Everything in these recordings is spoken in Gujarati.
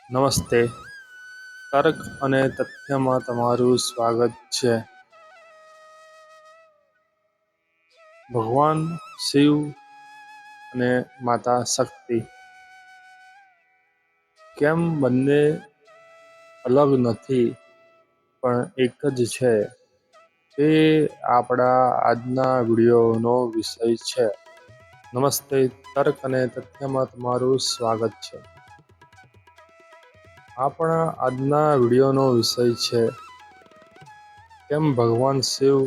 નમસ્તે. તર્ક અને તથ્યમાં તમારું સ્વાગત છે. ભગવાન શિવ અને માતા શક્તિ કેમ બંને અલગ નથી પણ એક જ છે, તે આપણા આજના વિડીયોનો વિષય છે. નમસ્તે. તર્ક અને તથ્યમાં તમારું સ્વાગત છે. આપણા આજના વિડીયોનો વિષય છે કેમ ભગવાન શિવ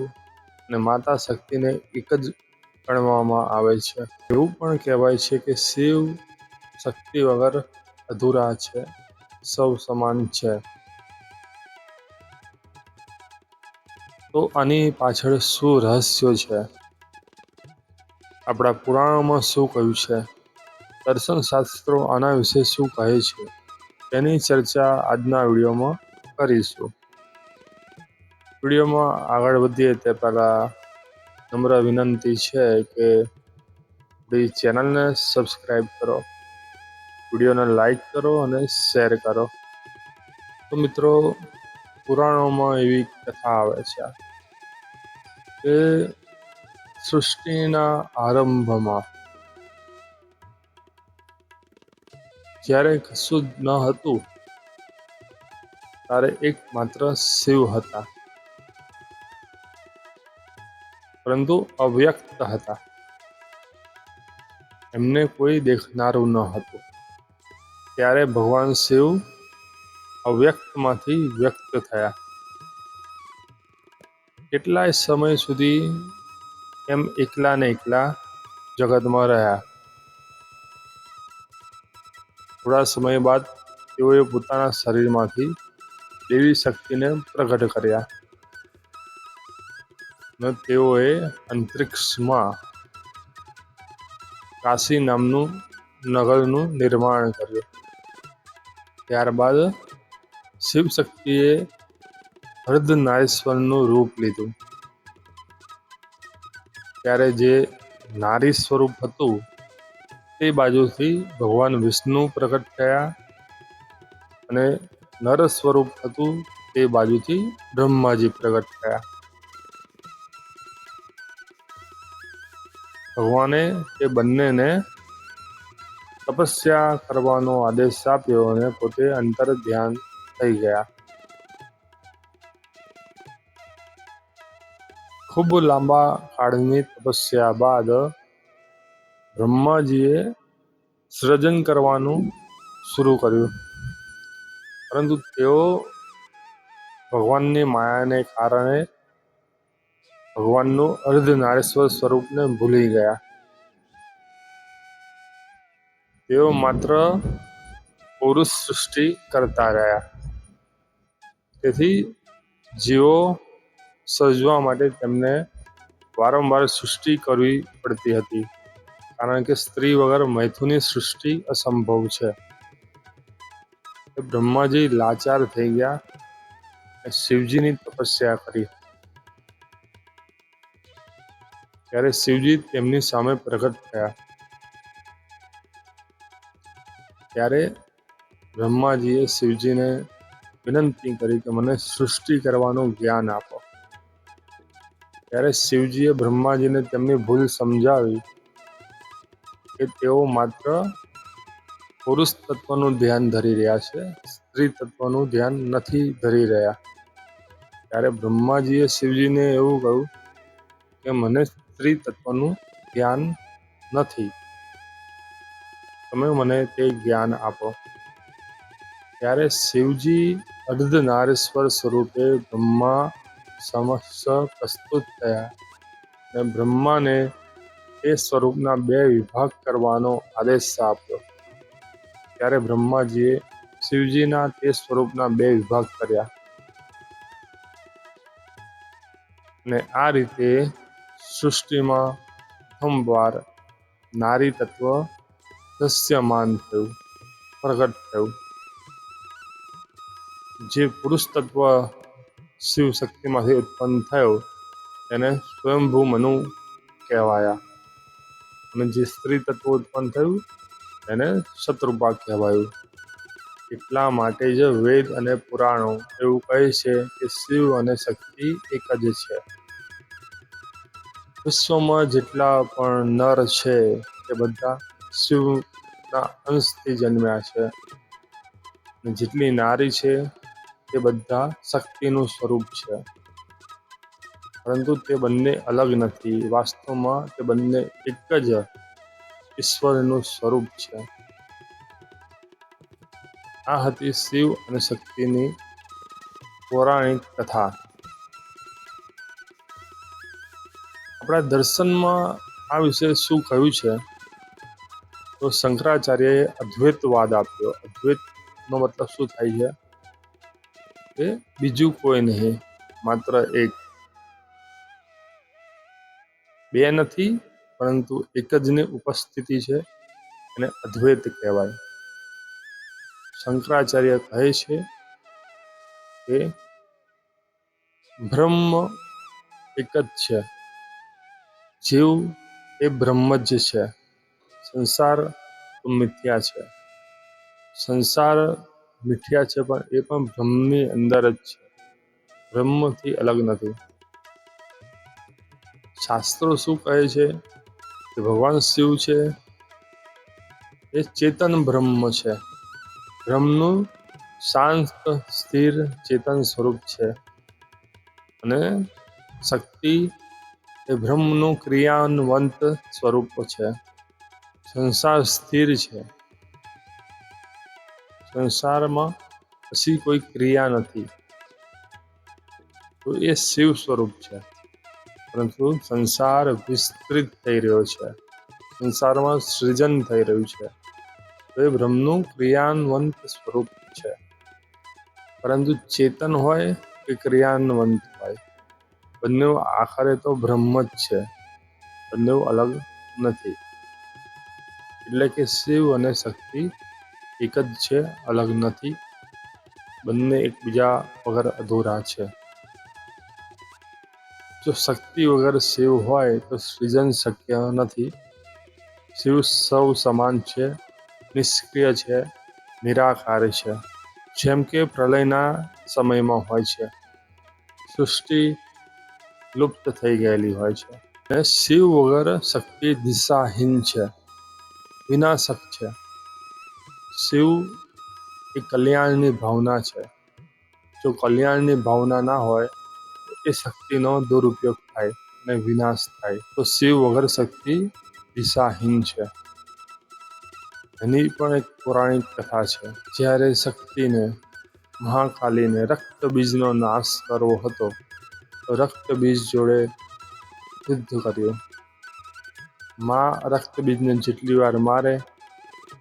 અને માતા શક્તિને એક જ ગણવામાં આવે છે. એવું પણ કહેવાય છે કે શિવ શક્તિ વગર અધૂરા છે, સૌ સમાન છે. તો આની પાછળ શું રહસ્ય છે? આપણા પુરાણોમાં શું કહ્યું છે? દર્શન શાસ્ત્રો આના વિશે શું કહે છે? તેની ચર્ચા આજના વિડીયોમાં કરીશું. વિડીયોમાં આગળ વધીએ તે પહેલાં નમ્ર વિનંતી છે કે આપણી ચેનલને સબસ્ક્રાઈબ કરો, વિડીયોને લાઈક કરો અને શેર કરો. તો મિત્રો, પુરાણોમાં એવી કથા આવે છે કે સૃષ્ટિના આરંભમાં જ્યારે કશું જ ન હતું, ત્યારે એકમાત્ર શિવ હતા, પરંતુ અવ્યક્ત હતા. એમને કોઈ દેખનારું ન હતું. ત્યારે ભગવાન શિવ અવ્યક્તમાંથી વ્યક્ત થયા. કેટલાય સમય સુધી એમ એકલા ને એકલા જગતમાં રહ્યા. થોડા સમય બાદ તેઓએ પોતાના શરીરમાંથી દેવી શક્તિને પ્રગટ કર્યા અને તેઓએ અંતરિક્ષમાં કાશી નામનું નગરનું નિર્માણ કર્યું. ત્યારબાદ શિવશક્તિએ અર્ધનારીશ્વરનું રૂપ લીધું. ત્યારે જે નારી સ્વરૂપ હતું તે બાજુથી ભગવાન વિષ્ણુ પ્રગટ થયા અને નર સ્વરૂપ હતું તે બાજુથી બ્રહ્માજી પ્રગટ થયા. ભગવાને તે બંનેને તપસ્યા કરવાનો આદેશ આપ્યો અને પોતે અંતર ધ્યાન થઈ ગયા. ખૂબ લાંબા કાળની તપસ્યા બાદ બ્રહ્માજીએ સૃજન કરવાનું શરૂ કર્યું, પરંતુ તેઓ ભગવાનની માયાને કારણે ભગવાનનું અર્ધનારીશ્વર સ્વરૂપને ભૂલી ગયા. તેઓ માત્ર પુરુષ સૃષ્ટિ કરતા રહ્યા. તેથી જીવો સર્જવા માટે તેમને વારંવાર સૃષ્ટિ કરવી પડતી હતી, કારણ કે સ્ત્રી વગર મૈથુનની સૃષ્ટિ અસંભવ છે. બ્રહ્માજી લાચાર થઈ ગયા અને શિવજીની તપસ્યા કરી. ત્યારે શિવજી તેમની સામે પ્રગટ થયા. ત્યારે બ્રહ્માજીએ શિવજીને વિનંતી કરી કે મને સૃષ્ટિ કરવાનું જ્ઞાન આપો. ત્યારે શિવજીએ બ્રહ્માજીને તેમની ભૂલ સમજાવી કે તેઓ માત્ર પુરુષ તત્વનું ધ્યાન ધરી રહ્યા છે, સ્ત્રી તત્વનું ધ્યાન નથી ધરી રહ્યા. ત્યારે બ્રહ્માજીએ શિવજીને એવું કહ્યું કે મને સ્ત્રી તત્વનું જ્ઞાન નથી, તમે મને તે જ્ઞાન આપો. ત્યારે શિવજી અર્ધનારીશ્વર સ્વરૂપે બ્રહ્મા સમક્ષ પ્રસ્તુત થયા અને બ્રહ્માને તે સ્વરૂપના 2 વિભાગ કરવાનો આદેશ આપ્યો. ત્યારે બ્રહ્માજીએ શિવજીના તે સ્વરૂપના 2 વિભાગ કર્યા અને આ રીતે સૃષ્ટિમાં પ્રથમવાર નારી તત્વ દૃશ્યમાન થયું, પ્રગટ થયું. જે પુરુષ તત્વ શિવ શક્તિમાંથી ઉત્પન્ન થયો તેને સ્વયંભૂ મનુ કહેવાયા અને જે સ્ત્રી તત્વ ઉત્પન્ન થયું તેને શત્રુપા કહેવાયું. એટલા માટે જ વેદ અને પુરાણો એવું કહે છે કે શિવ અને શક્તિ એક જ છે. વિશ્વમાં જેટલા પણ નર છે તે બધા શિવના અંશથી જન્મ્યા છે, અને જેટલી નારી છે તે બધા શક્તિનું સ્વરૂપ છે. પરંતુ તે બંને અલગ નથી. વાસ્તવમાં તે બંને એક જ ઈશ્વરનું સ્વરૂપ છે. આ હતી શિવ અને શક્તિની પૌરાણિક કથા. આપણા દર્શનમાં આ વિશે શું કહ્યું છે? તો શંકરાચાર્યએ અદ્વૈતવાદ આપ્યો. અદ્વૈતનો મતલબ શું થાય છે? કે બીજું કોઈ નહીં, માત્ર એક. બે નથી, પરંતુ એક જની ઉપસ્થિતિ છે, એને અદ્વૈત કહેવાય. શંકરાચાર્ય કહે છે કે બ્રહ્મ એક જ છે, જીવ એ બ્રહ્મ જ છે, સંસાર તો મિથ્યા છે. સંસાર મિથ્યા છે, પણ એ પણ બ્રહ્મની અંદર જ છે, બ્રહ્મથી અલગ નથી. શાસ્ત્રો શું કહે છે કે ભગવાન શિવ છે એ ચેતન બ્રહ્મ છે. બ્રહ્મનું શાંત સ્થિર ચેતન સ્વરૂપ છે, અને શક્તિ એ બ્રહ્મનું ક્રિયાન્વંત સ્વરૂપ છે. સંસાર સ્થિર છે. સંસારમાં પછી કોઈ ક્રિયા નથી, તો એ શિવ સ્વરૂપ છે. પરંતુ સંસાર વિસ્તૃત થઈ રહ્યો છે, સંસારમાં સૃજન થઈ રહ્યું છે, તો એ બ્રહ્મનું ક્રિયાન્વંત સ્વરૂપ છે. પરંતુ ચેતન હોય કે ક્રિયાન્વંત હોય, બંને આખરે તો બ્રહ્મ જ છે, બંને અલગ નથી. એટલે કે શિવ અને શક્તિ એક જ છે, અલગ નથી. બંને એકબીજા વગર અધૂરા છે. જો શક્તિ વગર શિવ હોય તો સૃજન શક્ય નથી. શિવ સૌ સમાન છે, નિષ્ક્રિય છે, નિરાકાર છે. જેમ કે પ્રલયના સમયમાં હોય છે, સૃષ્ટિ લુપ્ત થઈ ગયેલી હોય છે. અને શિવ વગર શક્તિ દિશાહીન છે, વિનાશક છે. શિવ એ કલ્યાણની ભાવના છે. જો કલ્યાણની ભાવના ના હોય તો એ શક્તિનો દુરુપયોગ થાય અને વિનાશ થાય. તો શિવ વગર શક્તિ દિશાહીન છે. એની પણ એક પૌરાણિક કથા છે. જ્યારે શક્તિને, મહાકાલીને રક્તબીજનો નાશ કરવો હતો, તો રક્તબીજ જોડે યુદ્ધ કર્યું. માં રક્તબીજને જેટલી વાર મારે,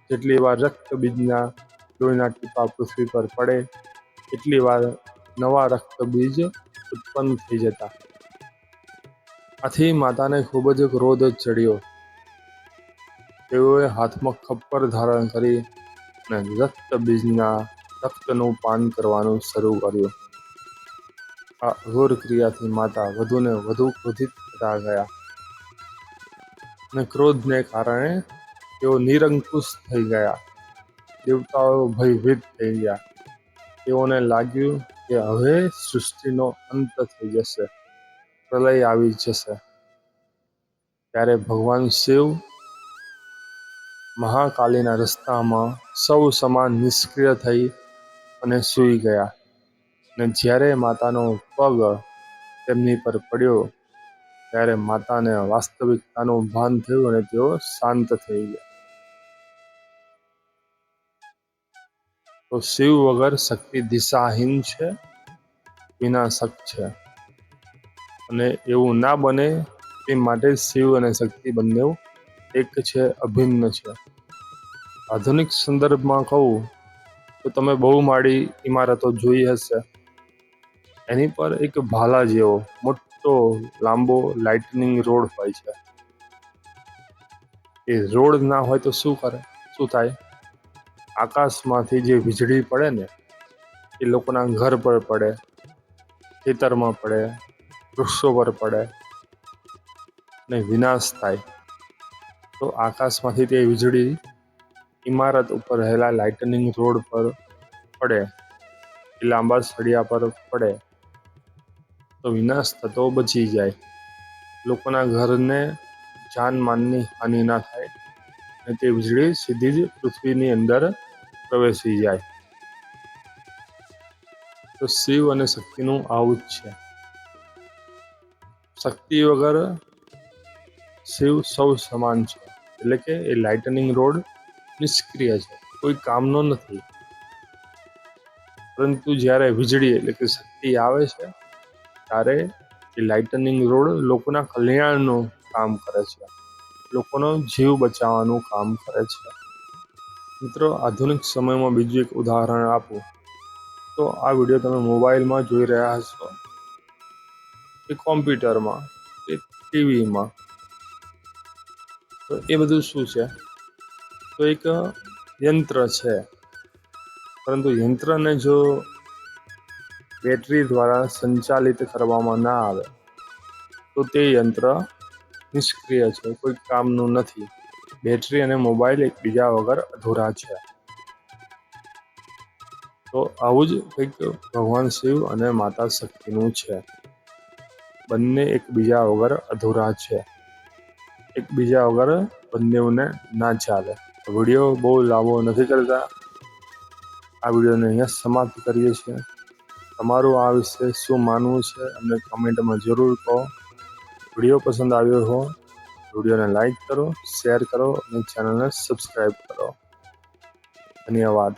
જેટલી વાર રક્તબીજના લોહીના ટીપા પૃથ્વી પર પડે, એટલી વાર નવા રક્તબીજ ઉત્પન્ન થઈ જતા. આથી માતાને ખૂબ જ ક્રોધ ચડ્યો. તેઓએ હાથમાં ખપ્પર ધારણ કરી અને રક્તબીજના રક્તનું પાન કરવાનું શરૂ કર્યું. આ અઘોર ક્રિયાથી માતા વધુને વધુ ક્રોધિત થતા ગયા, અને ક્રોધને કારણે તેઓ નિરંકુશ થઈ ગયા. દેવતાઓ ભયભીત થઈ ગયા. તેઓને લાગ્યું કે હવે સૃષ્ટિનો અંત થઈ જશે, પ્રલય આવી જશે. ત્યારે ભગવાન શિવ મહાકાલીના રસ્તામાં સૌ સમાન નિષ્ક્રિય થઈ અને સૂઈ ગયા. અને જ્યારે માતાનો પગ તેમની પર પડ્યો, ત્યારે માતાને વાસ્તવિકતાનું ભાન થયું અને તેઓ શાંત થઈ ગયા. તો શિવ વગર શક્તિ દિશાહીન છે, વિનાશક છે. અને એવું ના બને તે માટે શિવ અને શક્તિ બંને એક છે, અભિન્ન છે. આધુનિક સંદર્ભમાં કહું તો તમે બહુમાળી ઇમારતો જોઈ હશે. એની પર એક ભાલા જેવો મોટો લાંબો લાઇટનિંગ રોડ હોય છે. એ રોડ ના હોય તો શું થાય? આકાશમાંથી જે વીજળી પડે ને, એ લોકોના ઘર પર પડે, ખેતરમાં પડે, વૃક્ષો પર પડે ને વિનાશ થાય. તો આકાશમાંથી તે વીજળી ઇમારત ઉપર રહેલા લાઇટનિંગ રોડ પર પડે કે લાંબા સળિયા પર પડે તો વિનાશ થતો બચી જાય, લોકોના ઘરને જાનમાલની હાનિ ના થાય અને તે વીજળી સીધી જ પૃથ્વીની અંદર પ્રવેશી જાય. તો શિવ અને શક્તિનું આવું જ છે. શક્તિ વગર શિવ સૌ સમાન છે, એટલે કે એ લાઇટનિંગ રોડ નિષ્ક્રિય છે, કોઈ કામનો નથી. પરંતુ જ્યારે વીજળી એટલે કે શક્તિ આવે છે ત્યારે એ લાઇટનિંગ રોડ લોકોના કલ્યાણનું કામ કરે છે, લોકોનો જીવ બચાવવાનું કામ કરે છે. મિત્રો, આધુનિક સમયમાં બીજું એક ઉદાહરણ આપું તો આ વિડીયો તમે મોબાઈલમાં જોઈ રહ્યા હશો કે કોમ્પ્યુટરમાં કે ટીવીમાં. તો એ બધું શું છે? તો એક યંત્ર છે, પરંતુ યંત્રને જો બેટરી દ્વારા સંચાલિત કરવામાં ના આવે તો તે યંત્ર નિષ્ક્રિય છે, કોઈ કામનું નથી. બેટરી અને મોબાઈલ એકબીજા વગર અધૂરા છે. તો આવું જ કંઈક ભગવાન શિવ અને માતા શક્તિનું છે. બંને એકબીજા વગર અધૂરા છે, એકબીજા વગર બંનેઓને ના ચાલે. વિડીયો બહુ લાંબો નથી કરતા, આ વિડીયોને અહીંયા સમાપ્ત કરીએ છીએ. તમારું આ વિશે શું માનવું છે અમને કમેન્ટમાં જરૂર કહો. વિડીયો પસંદ આવ્યો હો વિડીયોને લાઈક કરો, શેર કરો અને ચેનલને સબસ્ક્રાઈબ કરો. ધન્યવાદ.